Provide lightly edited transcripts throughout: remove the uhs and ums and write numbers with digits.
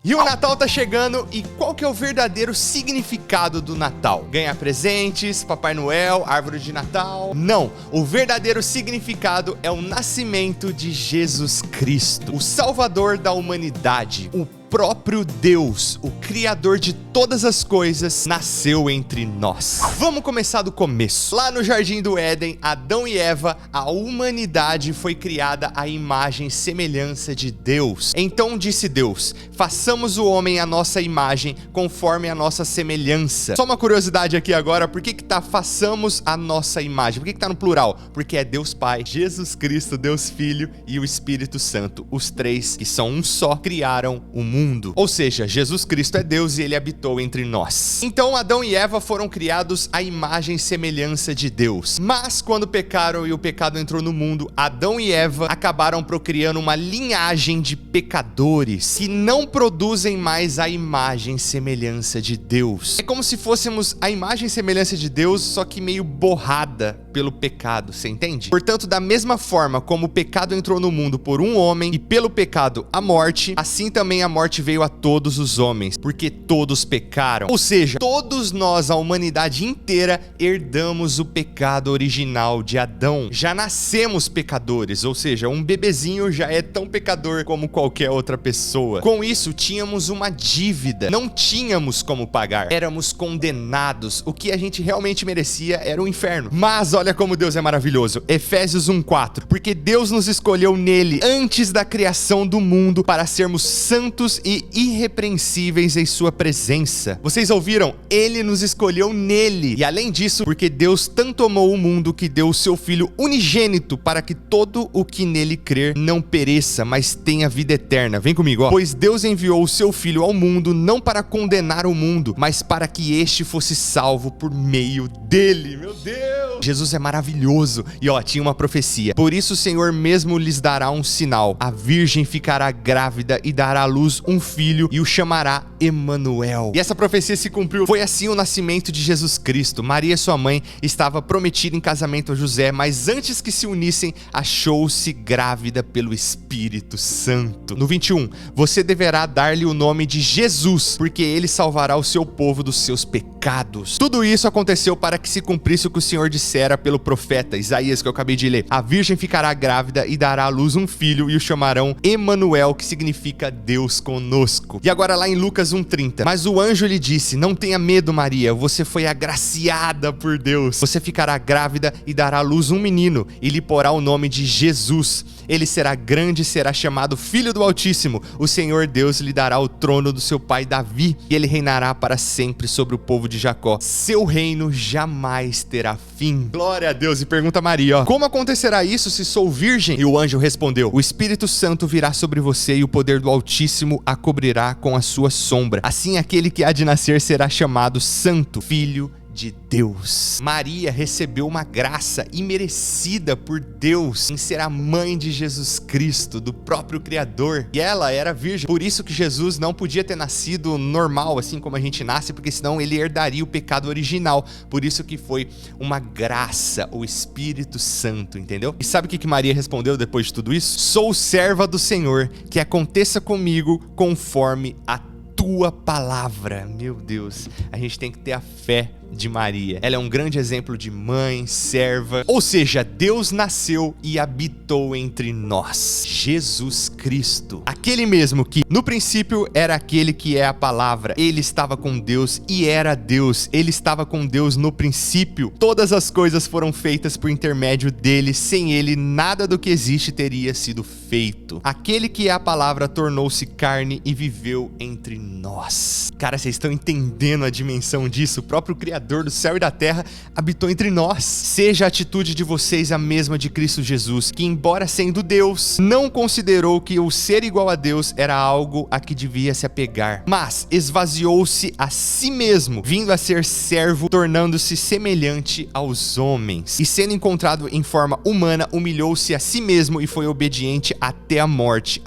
E o Natal tá chegando, e qual que é o verdadeiro significado do Natal? Ganhar presentes, Papai Noel, árvore de Natal? Não, o verdadeiro significado é o nascimento de Jesus Cristo, o Salvador da humanidade, o próprio Deus, o Criador de todas as coisas, nasceu entre nós. Vamos começar do começo. Lá no Jardim do Éden, Adão e Eva, a humanidade foi criada à imagem e semelhança de Deus. Então disse Deus: façamos o homem à nossa imagem, conforme a nossa semelhança. Só uma curiosidade aqui agora, por que tá façamos a nossa imagem? Por que tá no plural? Porque é Deus Pai, Jesus Cristo, Deus Filho e o Espírito Santo. Os três, que são um só, criaram o mundo. Ou seja, Jesus Cristo é Deus e ele habitou entre nós. Então Adão e Eva foram criados à imagem e semelhança de Deus. Mas quando pecaram e o pecado entrou no mundo, Adão e Eva acabaram procriando uma linhagem de pecadores que não produzem mais a imagem e semelhança de Deus. É como se fôssemos a imagem e semelhança de Deus, só que meio borrada pelo pecado, você entende? Portanto, da mesma forma como o pecado entrou no mundo por um homem e pelo pecado a morte, assim também a morte veio a todos os homens, porque todos pecaram. Ou seja, todos nós, a humanidade inteira, herdamos o pecado original de Adão. Já nascemos pecadores, ou seja, um bebezinho já é tão pecador como qualquer outra pessoa. Com isso, tínhamos uma dívida, não tínhamos como pagar, éramos condenados. O que a gente realmente merecia era o inferno. Mas olha como Deus é maravilhoso. Efésios 1:4, porque Deus nos escolheu nele antes da criação do mundo para sermos santos e irrepreensíveis em sua presença. Vocês ouviram? Ele nos escolheu nele. E além disso, porque Deus tanto amou o mundo que deu o seu Filho unigênito para que todo o que nele crer não pereça, mas tenha vida eterna. Vem comigo, ó. Pois Deus enviou o seu Filho ao mundo não para condenar o mundo, mas para que este fosse salvo por meio dele. Meu Deus! Jesus é maravilhoso. E ó, tinha uma profecia. Por isso o Senhor mesmo lhes dará um sinal. A virgem ficará grávida e dará à luz um filho e o chamará Emanuel. E essa profecia se cumpriu. Foi assim o nascimento de Jesus Cristo. Maria, sua mãe, estava prometida em casamento a José, mas antes que se unissem, achou-se grávida pelo Espírito Santo. No 21, você deverá dar-lhe o nome de Jesus, porque ele salvará o seu povo dos seus pecados. Tudo isso aconteceu para que se cumprisse o que o Senhor dissera pelo profeta Isaías, que eu acabei de ler. A virgem ficará grávida e dará à luz um filho e o chamarão Emanuel, que significa Deus conosco. E agora lá em Lucas 1:30. Mas o anjo lhe disse: não tenha medo, Maria, você foi agraciada por Deus. Você ficará grávida e dará à luz um menino e lhe porá o nome de Jesus. Ele será grande e será chamado Filho do Altíssimo. O Senhor Deus lhe dará o trono do seu pai Davi e ele reinará para sempre sobre o povo de Jacó. Seu reino jamais terá fim. Glória a Deus. E pergunta a Maria, ó: como acontecerá isso se sou virgem? E o anjo respondeu: o Espírito Santo virá sobre você e o poder do Altíssimo a cobrirá com a sua sombra. Assim aquele que há de nascer será chamado Santo, Filho de Deus. Maria recebeu uma graça imerecida por Deus em ser a mãe de Jesus Cristo, do próprio Criador. E ela era virgem. Por isso que Jesus não podia ter nascido normal, assim como a gente nasce, porque senão ele herdaria o pecado original. Por isso que foi uma graça, o Espírito Santo, entendeu? E sabe o que Maria respondeu depois de tudo isso? Sou serva do Senhor, que aconteça comigo conforme a tua palavra. Meu Deus, a gente tem que ter a fé de Maria. Ela é um grande exemplo de mãe, serva. Ou seja, Deus nasceu e habitou entre nós. Jesus Cristo, aquele mesmo que no princípio era aquele que é a palavra. Ele estava com Deus e era Deus. Ele estava com Deus no princípio. Todas as coisas foram feitas por intermédio dele. Sem ele, nada do que existe teria sido feito. Aquele que é a palavra tornou-se carne e viveu entre nós. Cara, vocês estão entendendo a dimensão disso? O próprio Criador do céu e da terra habitou entre nós. Seja a atitude de vocês a mesma de Cristo Jesus, que embora sendo Deus, não considerou que o ser igual a Deus era algo a que devia se apegar, mas esvaziou-se a si mesmo, vindo a ser servo, tornando-se semelhante aos homens. E sendo encontrado em forma humana, humilhou-se a si mesmo e foi obediente até a morte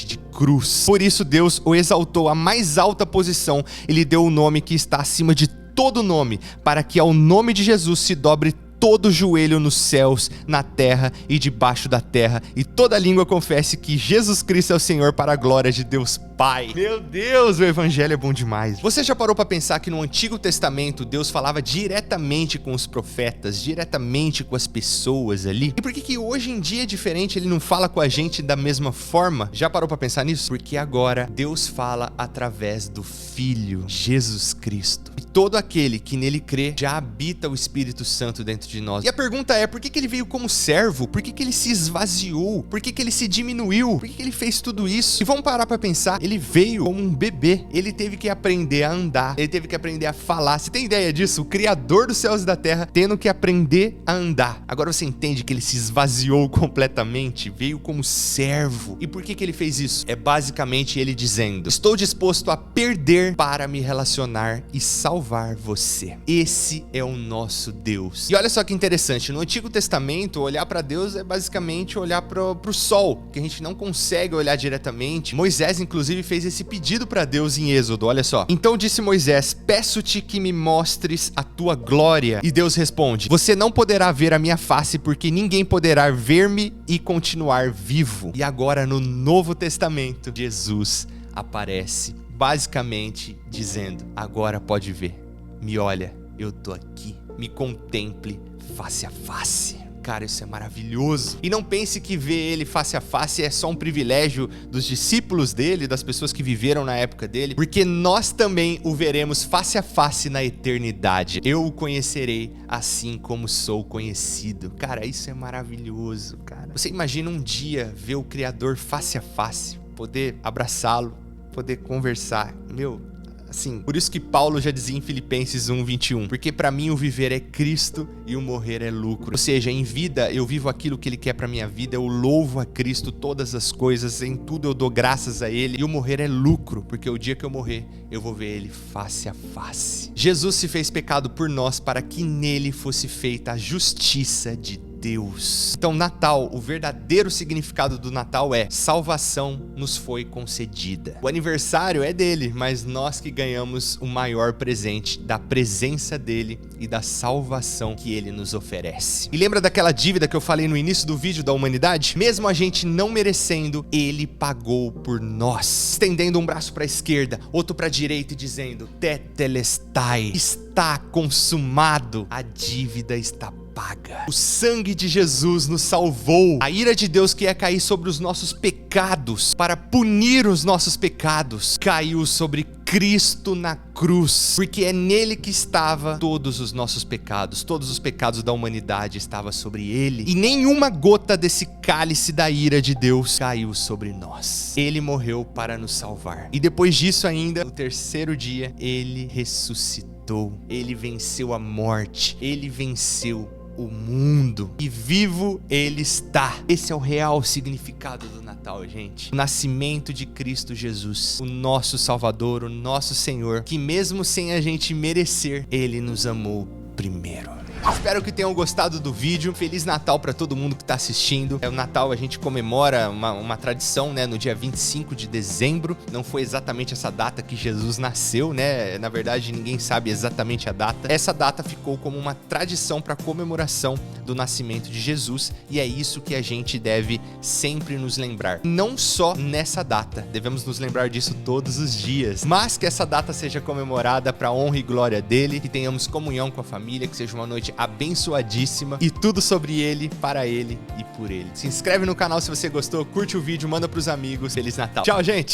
de cruz. Por isso Deus o exaltou à mais alta posição e lhe deu o nome que está acima de todo nome, para que ao nome de Jesus se dobre todo joelho nos céus, na terra e debaixo da terra, e toda língua confesse que Jesus Cristo é o Senhor, para a glória de Deus Pai. Meu Deus, o evangelho é bom demais. Você já parou para pensar que no Antigo Testamento Deus falava diretamente com os profetas, diretamente com as pessoas ali? E por que hoje em dia é diferente? Ele não fala com a gente da mesma forma? Já parou para pensar nisso? Porque agora Deus fala através do Filho, Jesus Cristo. E todo aquele que nele crê já habita o Espírito Santo dentro de nós. E a pergunta é, por que ele veio como servo? Por que ele se esvaziou? Por que ele se diminuiu? Por que ele fez tudo isso? E vamos parar para pensar, ele veio como um bebê. Ele teve que aprender a andar, ele teve que aprender a falar. Você tem ideia disso? O Criador dos céus e da terra tendo que aprender a andar. Agora você entende que ele se esvaziou completamente, veio como servo. E por que ele fez isso? É basicamente ele dizendo: estou disposto a perder para me relacionar e salvar você. Esse é o nosso Deus. E olha só que interessante, no Antigo Testamento, olhar para Deus é basicamente olhar pro sol, que a gente não consegue olhar diretamente. Moisés, inclusive, fez esse pedido para Deus em Êxodo, olha só. Então disse Moisés: peço-te que me mostres a tua glória. E Deus responde: você não poderá ver a minha face, porque ninguém poderá ver-me e continuar vivo. E agora no Novo Testamento, Jesus aparece basicamente dizendo: agora pode ver, me olha, eu tô aqui, me contemple face a face. Cara, isso é maravilhoso. E não pense que ver ele face a face é só um privilégio dos discípulos dele, das pessoas que viveram na época dele, porque nós também o veremos face a face na eternidade. Eu o conhecerei assim como sou conhecido. Cara, isso é maravilhoso, cara. Você imagina um dia ver o Criador face a face, poder abraçá-lo, poder conversar. Meu, assim, por isso que Paulo já dizia em Filipenses 1:21, porque para mim o viver é Cristo e o morrer é lucro. Ou seja, em vida eu vivo aquilo que ele quer para minha vida, eu louvo a Cristo todas as coisas, em tudo eu dou graças a ele, e o morrer é lucro, porque o dia que eu morrer, eu vou ver ele face a face. Jesus se fez pecado por nós para que nele fosse feita a justiça de Deus. Então, Natal, o verdadeiro significado do Natal é: salvação nos foi concedida. O aniversário é dele, mas nós que ganhamos o maior presente da presença dele e da salvação que ele nos oferece. E lembra daquela dívida que eu falei no início do vídeo da humanidade? Mesmo a gente não merecendo, ele pagou por nós, estendendo um braço para a esquerda, outro para a direita e dizendo: tetelestai, está consumado, a dívida está paga. O sangue de Jesus nos salvou. A ira de Deus que ia cair sobre os nossos pecados, para punir os nossos pecados, caiu sobre Cristo na cruz, porque é nele que estava todos os nossos pecados, todos os pecados da humanidade estavam sobre ele, e nenhuma gota desse cálice da ira de Deus caiu sobre nós. Ele morreu para nos salvar. E depois disso ainda, no terceiro dia, ele ressuscitou. Ele venceu a morte, ele venceu o mundo, e vivo ele está. Esse é o real significado do Natal, gente. O nascimento de Cristo Jesus, o nosso Salvador, o nosso Senhor, que mesmo sem a gente merecer, ele nos amou primeiro. Espero que tenham gostado do vídeo. Feliz Natal para todo mundo que tá assistindo. O Natal a gente comemora uma tradição, né, no dia 25 de dezembro. Não foi exatamente essa data que Jesus nasceu, né? Na verdade, ninguém sabe exatamente a data. Essa data ficou como uma tradição para comemoração do nascimento de Jesus, e é isso que a gente deve sempre nos lembrar. Não só nessa data, devemos nos lembrar disso todos os dias, mas que essa data seja comemorada para honra e glória dele, que tenhamos comunhão com a família, que seja uma noite abençoadíssima, e tudo sobre ele, para ele e por ele. Se inscreve no canal se você gostou, curte o vídeo, manda pros amigos. Feliz Natal. Tchau, gente!